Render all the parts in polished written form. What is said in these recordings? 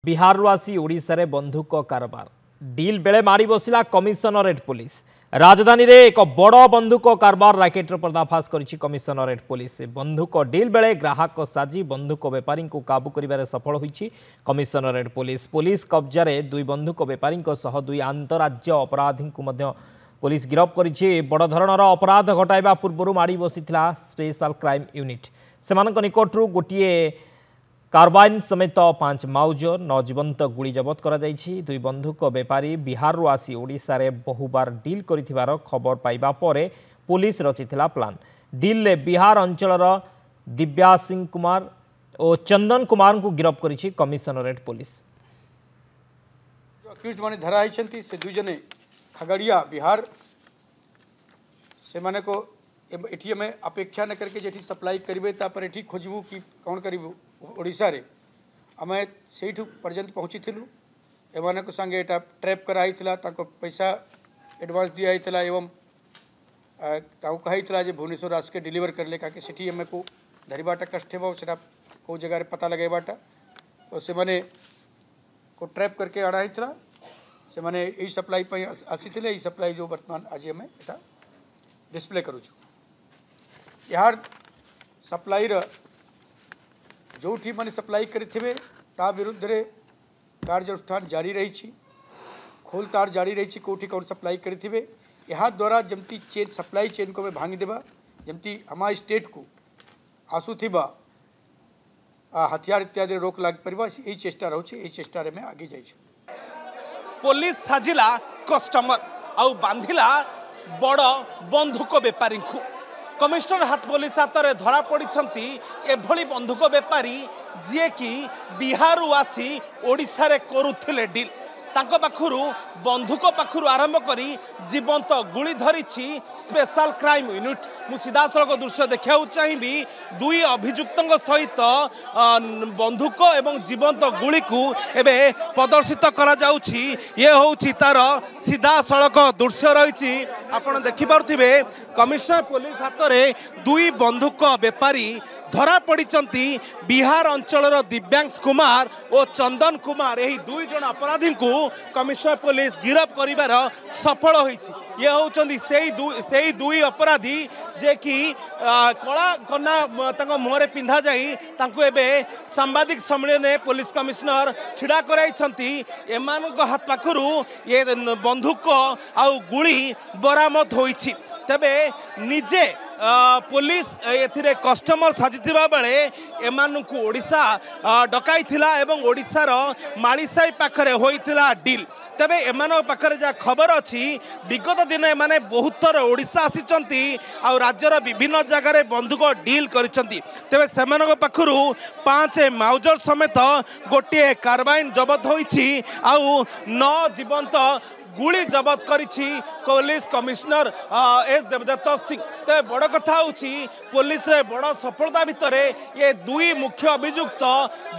बिहार आसी ओडिशा रे बंधुक कारबार डील बेले मारी बसिला कमिशनरेट पुलिस। राजधानी रे एक बड़ बंधुक कारबार रैकेटर पर्दाफाश करिछि कमिशनरेट पुलिस। बंधुक डील बेले ग्राहक साजी बंधुक बेपारी को काबू करिबारे सफल होइछि कमिशनरेट पुलिस। पुलिस कब्जारे दुई बंधुक बेपारी सह दुई आंतरराज्य अपराधी को मध्य पुलिस गिरफ करिछि। बड़ धरणर अपराध घटाइबा पूर्व मारी बसिथिला स्पेशल क्राइम यूनिट। सेमानक निकटरू गोटिए कार्बाइन समेत 5 माउजर 9 जीवंत गुड़ी जबत करा जाइछि। दुई बंधुक बेपारी बिहार आसी ओडिशा रे बहुबार डील करिथिबार खबर पाइबा परे पुलिस रचिथिला प्लान। डील ले बिहार अंचलर दिव्या सिंह कुमार और चंदन कुमार को गिरफ करिछि कमिशनरेट पुलिस। जो अक्यूज्ड माने धरा आइछंती से दुई जने खगड़िया बिहार से माने को एठी में अपेक्षा न करके जेठी सप्लाई करिवे तापर एठी खोजबू कि कौन करिबू ओडिशा रे आम से पर्यंत पहुँची एमान को संगे एटा ट्रैप कराई ताको पैसा एडवांस दिया एवं कही जे भुवनेश्वर आस के डिलीवर कर ले कि सेठी आम को धरवाटा कष्ट हो कौ जगह पता लगेबाटा तो से माने को ट्रैप करके अणाई से माने यही सप्लाई आसी यही सप्लाई जो वर्तमान आज आम एटा डिस्प्ले करूँ यार सप्लाई जो मैंने सप्लाई करें ता विरुद्ध रे कार्यानुष्ठान जारी रही खोलताड़ जारी रही कौटी कौन सप्लाई करें यहाँ द्वारा जमती चेन सप्लाई चेन को भांगी देवा जमती हमारे स्टेट को आसूथिबा हथियार इत्यादि रोक लाग पार यही चेष्टा रोचे यही चेष्टा में आगे जाइए। पुलिस साजिला कस्टमर आउ बांधिला बड़ बंधुक बेपारी को। कमिशनर हाथ पुलिस हाथ में धरा पड़ी एभली बंधुक बेपारी जी कि बिहार आसी ओडिशा रे करुथिले डील तांको पाखुरु बंधुक पाखुरु आरंभ करी जीवंत गुली धरिछि स्पेशल क्राइम यूनिट। मु सीधासलख दृश्य देखा चाहिए दुई अभियुक्तों सहित बंधुक एवं जीवंत गुली को एबे प्रदर्शित करा जाउछि। ये होउछि तार सीधासलख दृश्य रही आपण देखि पारुथिबे। कमिशनर पुलिस हाथ में दुई बंधुक बेपारी धरा पड़ी बिहार अंचलर दिव्यांश कुमार और चंदन कुमार यही दुई जन अपराधी को कमिशनर पुलिस गिरफ करिबार सफल होइछि। ये होउछन्ती सेही दुई अपराधी जे कि कला कना मुहरे पिंधा जाई तांको एबे सांबादिक सम्मेलन में पुलिस कमिशनर छिड़ा कराइछन्ती। एमानक हाथ पाखरु ये बंधुक आउ गुली बरामद होइछि। तबे निजे पुलिस एथिरे कस्टमर साजिथिबा बेले एमानकु ओडिशा डकाई थिला एवं ओडिशार मालीसाई पाखरे होइथिला डील। तबे एमान पाखरे जा खबर अछि विगत दिन एमाने बहुत थर ओडिशा आसिचंती आ राज्यर विभिन्न जगह रे बंधुक डील करिसंती। तबे सेमानक पाखरु 5 माउजर समेत गोटे कार्बाइन जबत होइछि आ 9 जीवंत गुली जबत करिछि police commissioner S Devdutt Singh. तो बड़ कथा होछि पुलिस रे बड़ सफलता भितर ये दुई मुख्य अभियुक्त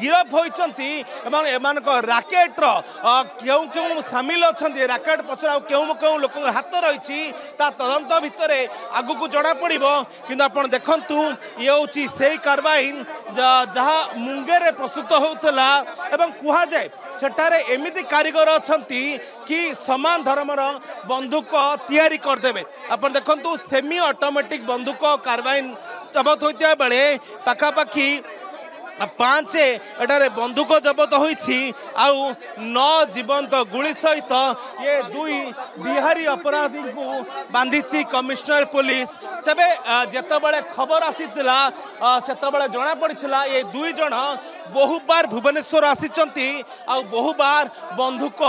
गिरफ होइछन्ती एवं एमानक राकेट क्यों क्यों सामिल अछन्ती राकेट पछरा क्यों क्यों लोक हाथ रही तदंत भितर आगु को जना पड़िबो। किंतु आपण देखंतु ये होछि सेही कार्बाइन जहाँ मुंगेरे प्रस्तुत होउतला एवं कुहा जाय सेठारे एमिति कारीगर अछन्ती कि समान धर्मर बंधुक तैयारी करदेवे। अपन देखंतु सेमी ऑटोमेटिक बंधुक कार्बाइन जबत होता बेले पाखापाखि 5 एटारे बंधुक जबत होइछि आउ 9 जीवंत गुली सहित ये दुई बिहारी अपराधी को बांधिछि कमिशनर पुलिस। तबे जेतबेले खबर आसीतिला सेतबेले जना पड़िथिला ये दुई जण बहु बार भुवनेश्वर आसिचंती आ बहु बार बंधुक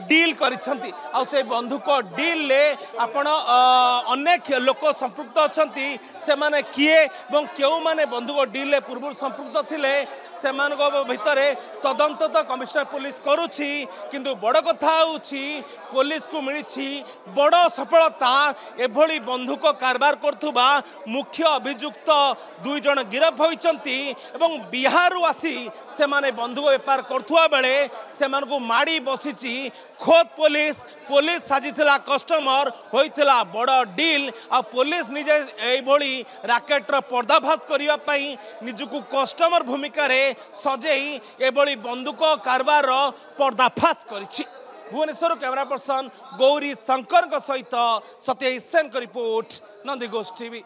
डील करिसंती आ से बंधुक डील ले आपण अनेक लोक संपृक्त अछंती से माने किए एवं केउ माने बंधुक डील ले पूर्व संपृक्त थिले सेमान भितर तदंत तो कमिशनर पुलिस करुछि। किंतु बड़ कथा होछि पुलिस को मिली बड़ सफलता एभली बंधुक कारबार करथुबा मुख्य अभियुक्त दुई जन गिरफ होइचंती एवं बिहार आसी से बंधुक बेपार करुवा बेले से माड़ी बसी खोद पुलिस पुलिस साजिला कस्टमर होइथिला बड़ डील आ पुलिस निजे एभली राकेटर पर्दाफाश करने निजक कस्टमर भूमिका सजेई एभली बंधुक कारबार पर्दाफाश करिछि। भुवनेश्वर कैमरा पर्सन गौरी शंकर सहित सत्य सेन रिपोर्ट नंदीघोष टीवी।